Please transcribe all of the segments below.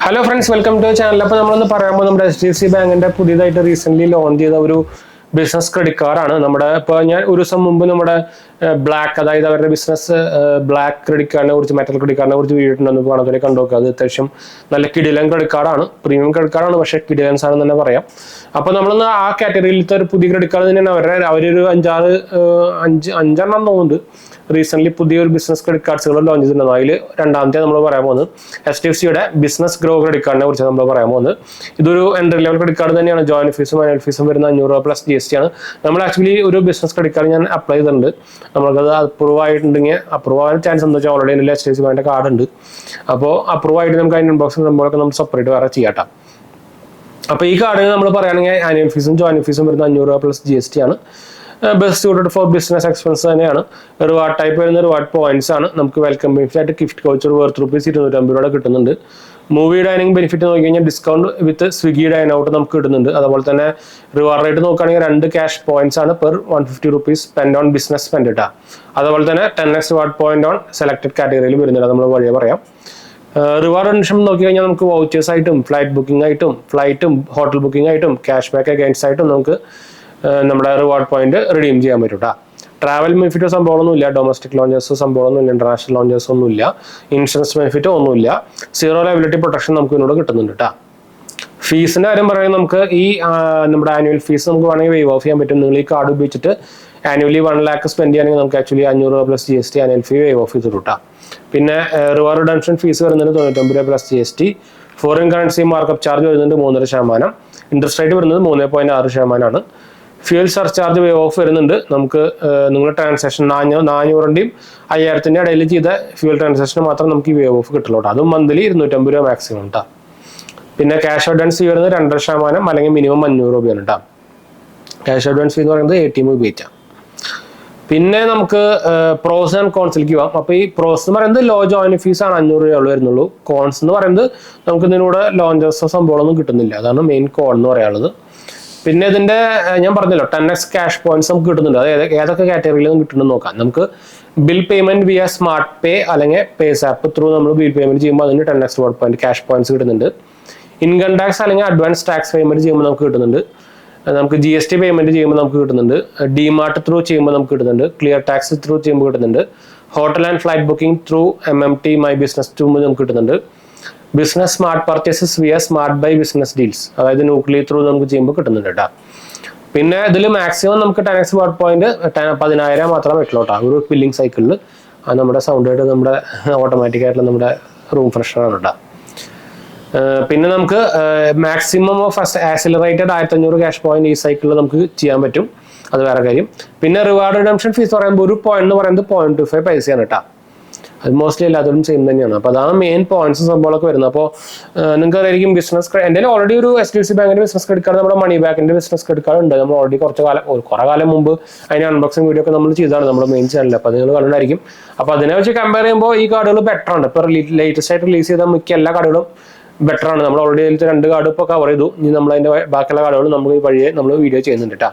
Hello friends, welcome to the channel. അപ്പോൾ നമ്മളൊന്ന് പറയാൻ നമ്മുടെ HDFC ബാങ്കിന്റെ പുതിയതായിട്ട് റീസെന്റ് ലോഞ്ച് ചെയ്ത ഒരു ബിസിനസ് ക്രെഡിറ്റ് കാർഡാണ്. നമ്മുടെ ഇപ്പോൾ ഞാൻ ഒരു ദിവസം മുമ്പ് നമ്മുടെ ബ്ലാക്ക്, അതായത് അവരുടെ ബിസിനസ് ബ്ലാക്ക് ക്രെഡിറ്റ് കാർഡിനെ കുറിച്ച്, മെറ്റൽ ക്രെഡിറ്റ് കാർഡിനെ കുറിച്ച് വീഡിയോ ഇട്ടുണ്ടെന്ന് കാണുന്നവരെ കണ്ടുനോക്കുക. അത് അത്യാവശ്യം നല്ല കിടിലൻ ക്രെഡിറ്റ് കാർഡാണ്, പ്രീമിയം ക്രെഡിറ്റ് കാർഡാണ്, പക്ഷേ കിടിലൻസ് ആണെന്ന് തന്നെ പറയാം. അപ്പോൾ നമ്മളൊന്ന് ആ കാറ്റഗറിയിലത്തെ ഒരു പുതിയ ക്രെഡിറ്റ് കാർഡ് തന്നെയാണ് അവരൊരു അഞ്ചെണ്ണം തോന്നുന്നുണ്ട് റീസെന്റ് പുതിയൊരു ബിസിനസ് ക്രെഡിറ്റ് കാർഡ്സുകൾ ലോഞ്ച് ചെയ്തിട്ടുണ്ടായിരുന്നു. അതിൽ രണ്ടാമത്തെ നമ്മൾ പറയാൻ പോകുന്നത് HDFCയുടെ ബിസിനസ് ഗ്രോ ക്രെഡിറ്റ് കാർഡിനെ കുറിച്ച് നമ്മൾ പറയാൻ പോകുന്നത്. ഇതൊരു എൻട്രി ലെവൽ ക്രെഡിറ്റ് കാർഡ് തന്നെയാണ്. ജോയിന്റ് ഫീസും ആനുവൽ ഫീസും വരുന്ന 500 രൂപ പ്ലസ് GST ആണ്. നമ്മൾ ആക്ച്വലി ഒരു ബിസിനസ് ക്രെഡിറ്റ് കാർഡ് ഞാൻ അപ്ലൈ ചെയ്തിട്ടുണ്ട്. നമ്മൾക്കത് അപ്രൂവ് ആയിട്ടുണ്ടെങ്കിൽ, അപ്രൂവ് ആവാൻ ചാൻസ് എന്താ വെച്ചാൽ ഓൾറെഡി എൻ്റെ HDFC ബാങ്കിന്റെ കാർഡ് ഉണ്ട്. അപ്പോൾ അപ്രൂവ് ആയിട്ട് നമുക്ക് അതിൻ്റെ ഇൻബോക്സിൽ സംഭവമൊക്കെ നമ്മൾ സെപ്പറേറ്റ് വേറെ ചെയ്യാം. അപ്പോൾ ഈ കാർഡിന് നമ്മൾ പറയുകയാണെങ്കിൽ ആനുവൽ ഫീസും ജോയിന്റ് ഫീസും വരുന്ന 500 രൂപ പ്ലസ് GST ആണ്. Best suited four business expense തന്നെയാണ്. റിവാർഡ് ടൈപ്പ് വരുന്ന റിവാർഡ് പോയിന്റ്സ് ആണ്. നമുക്ക് വെൽക്കം ബെനിഫിറ്റ് ആയിട്ട് ഗിഫ്റ്റ് വൗച്ചർ വർത്ത് ₹250 കിട്ടുന്നുണ്ട്. മൂവി ഡൈനിങ് ബെനിഫിറ്റ് നോക്കി കഴിഞ്ഞാൽ ഡിസ്കൗണ്ട് വിത്ത് സ്വിഗ്ഗി ഡൈൻ ഔട്ട് നമുക്ക് കിട്ടുന്നുണ്ട്. അതുപോലെ തന്നെ റിവാർഡ് റേറ്റ് നോക്കുകയാണെങ്കിൽ 2 ക്യാഷ് പോയിന്റ്സ് ആണ് per ₹150 spend own business spend ഇട്ടാ. അതുപോലെ തന്നെ 10x reward point on selected കാറ്റഗറിയിൽ വരുന്നില്ല, നമ്മൾ വഴിയെ പറയാം. റിവാർഡ് റെഡംഷൻ നോക്കി കഴിഞ്ഞാൽ നമുക്ക് വൗച്ചേഴ്സ് ആയിട്ടും ഫ്ലൈറ്റ് ബുക്കിംഗ് ആയിട്ടും ഫ്ലൈറ്റും ഹോട്ടൽ ബുക്കിംഗ് ആയിട്ടും ക്യാഷ് ബാക്ക് അഗൈൻസ്റ്റ് ആയിട്ടും നമുക്ക് നമ്മുടെ റിവാർഡ് പോയിന്റ് റിഡീം ചെയ്യാൻ പറ്റും. ട്രാവൽ ബെനിഫിറ്റ് സംഭവമൊന്നുമില്ല, ഡൊമസ്റ്റിക് ലോഞ്ചേഴ്സ് സംഭവമൊന്നുമില്ല, ഇന്റർനാഷണൽ ലോഞ്ചേഴ്സ് ഒന്നുമില്ല, ഇൻഷുറൻസ് ബെനിഫിറ്റ് ഒന്നുമില്ല, സീറോ ലയബിലിറ്റി പ്രൊട്ടക്ഷൻ നമുക്ക് ഇതിനോട് കിട്ടുന്നുണ്ട്. ഫീസിന്റെ കാര്യം പറയുന്നത് നമുക്ക് ഈ നമ്മുടെ ആനുവൽ ഫീസ് നമുക്ക് വേണമെങ്കിൽ വേവ് ഓഫ് ചെയ്യാൻ പറ്റും. നിങ്ങൾ ഈ കാർഡ് ഉപയോഗിച്ചിട്ട് ആനുവലി 1 lakh സ്പെൻഡ് ചെയ്യുകയാണെങ്കിൽ നമുക്ക് ആക്ച്വലി 500 രൂപ plus GST annual fee waive off ചെയ്തിട്ടാ. പിന്നെ റിവാർഡ് റിഡംഷൻ ഫീസ് വരുന്നത് 99 രൂപ plus GST. Foreign currency markup charge വരുന്നത് 3.5%. ഇൻട്രസ്റ്റ് റേറ്റ് വരുന്നത് 3.6%. ഫ്യൂൽ സർചാർജ് വേ ഓഫ് വരുന്നുണ്ട്. നമുക്ക് നിങ്ങളുടെ ട്രാൻസാക്ഷൻ 400-ന്റെയും 5000-ന്റെ ഇടയിൽ ചെയ്ത ഫ്യൂൽ ട്രാൻസാക്ഷന് മാത്രം നമുക്ക് ഈ വേ ഓഫ് കിട്ടുള്ളൂ. അതും മന്ത്ലി 250 രൂപ മാക്സിമം. പിന്നെ ക്യാഷ് അഡ്വാൻസ് ഫീ വരുന്നത് 2.5% അല്ലെങ്കിൽ മിനിമം 500 രൂപയാണ്. ക്യാഷ് അഡ്വാൻസ് ഫീ എന്ന് പറയുന്നത് ATM ഉപയോഗിക്കാം. പിന്നെ നമുക്ക് പ്രോസ് ആൻഡ് കോൺസിലേക്ക് പോവാം. അപ്പോൾ ഈ പ്രോസ് എന്ന് പറയുന്നത് ലോ ജോയിന്റ് ഫീസ് ആണ്, 500 രൂപ വരുന്നുള്ളൂ. കോൺസ് എന്ന് പറയുന്നത് നമുക്ക് ഇതിലൂടെ ലോഞ്ചേഴ്സോ സംഭവമൊന്നും കിട്ടുന്നില്ല. അതാണ് മെയിൻ കോൺ എന്ന് പറയാനുള്ളത്. പിന്നെ ഇതിന്റെ ഞാൻ പറഞ്ഞല്ലോ 10x ക്യാഷ് പോയിന്റ്സ് നമുക്ക് കിട്ടുന്നുണ്ട്. അത് ഏതൊക്കെ കാറ്റഗറിയിൽ കിട്ടുന്നുണ്ട് നോക്കാം. നമുക്ക് ബിൽ പേയ്മെന്റ് വിയ സ്മാർട്ട് പേ അല്ലെങ്കിൽ പേസ് ആപ്പ് ത്രൂ നമ്മൾ ബിൽ പേയ്മെന്റ് ചെയ്യുമ്പോൾ അതിന് 10x reward point cash points കിട്ടുന്നുണ്ട്. ഇൻകം ടാക്സ് അല്ലെങ്കിൽ അഡ്വാൻസ് ടാക്സ് പേയ്മെന്റ് ചെയ്യുമ്പോൾ നമുക്ക് കിട്ടുന്നുണ്ട്. നമുക്ക് GST പേയ്മെന്റ് ചെയ്യുമ്പോൾ നമുക്ക് കിട്ടുന്നുണ്ട്. ഡിമാർട്ട് ത്രൂ ചെയ്യുമ്പോൾ നമുക്ക് കിട്ടുന്നുണ്ട്. ക്ലിയർ ടാക്സ് ത്രൂ ചെയ്യുമ്പോൾ കിട്ടുന്നുണ്ട്. Hotel and flight booking through MMT my business through നമുക്ക് കിട്ടുന്നുണ്ട്. Business smart purchases via smart buy business deals, അതായത് ന്യൂക്ലിയർ ത്രൂ നമുക്ക് ചെയ്യുമ്പോൾ കിട്ടുന്നുണ്ട്. പിന്നെ ഇതിൽ മാക്സിമം നമുക്ക് 10x റിവാർഡ് പോയിന്റ് 10,000 മാത്രമേ പറ്റുള്ളൂ ഒരു ബില്ലിംഗ് സൈക്കിളിൽ. അത് നമ്മുടെ സൗണ്ട് ആയിട്ട് നമ്മുടെ ഓട്ടോമാറ്റിക് ആയിട്ടുള്ള നമ്മുടെ റൂം ഫ്രഷറാണ്. പിന്നെ നമുക്ക് maximum of accelerated 1500 cash point ഈ സൈക്കിളിൽ നമുക്ക് ചെയ്യാൻ പറ്റും. അത് വേറെ കാര്യം. പിന്നെ റിവാർഡ് റിഡംഷൻ ഫീസ് പറയുമ്പോൾ ഒരു പോയിന്റ് എന്ന് പറയുന്നത് 0.25 പൈസയാണ്. അത് മോസ്റ്റ്ലി എല്ലാത്തിലും സെയിം തന്നെയാണ്. അപ്പോൾ അതാണ് മെയിൻ പോയിന്റ്സ് സംഭവങ്ങളൊക്കെ വരുന്നത്. അപ്പോൾ നിങ്ങൾക്ക് അറിയായിരിക്കും ബിസിനസ് എൻ്റെ ഓൾറെഡി ഒരു HDFC ബാങ്കിന്റെ ബിസിനസ് ക്രെഡിറ്റ് കാർഡ്, നമ്മുടെ മണി ബാങ്കിന്റെ ബിസിനസ് ക്രെഡിറ്റ് കാർഡ് ഉണ്ട്. നമ്മൾ ഓൾറെഡി കുറെ കാലം മുമ്പ് അതിന് അൺബോക്സിംഗ് വീഡിയോ ഒക്കെ നമ്മൾ ചെയ്തതാണ് നമ്മുടെ മെയിൻ ചാനലിൽ. അപ്പോൾ അത് നിങ്ങൾ കണ്ടായിരിക്കും. അപ്പോൾ അതിനെ വെച്ച് കമ്പയർ ചെയ്യുമ്പോൾ ഈ കാർഡുകൾ ബെറ്റർ ആണ്. ഇപ്പോൾ ലേറ്റസ്റ്റ് ആയിട്ട് റിലീസ് ചെയ്ത മിക്ക എല്ലാ കാർഡുകളും ബെറ്റർ ആണ്. നമ്മൾ ഓൾറെഡി അതിലത്തെ 2 കാർഡ് ഇപ്പോൾ കവർ ചെയ്തു. ഇനി നമ്മൾ അതിന്റെ ബാക്കിയുള്ള കാർഡുകൾ നമ്മൾ ഈ വഴിയെ നമ്മൾ വീഡിയോ ചെയ്യുന്നുണ്ട്.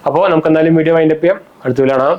അപ്പോൾ നമുക്ക് എന്തായാലും വീഡിയോ വൈൻഡപ്പ് ചെയ്യാം. അടുത്ത വീഡിയോ കാണാം.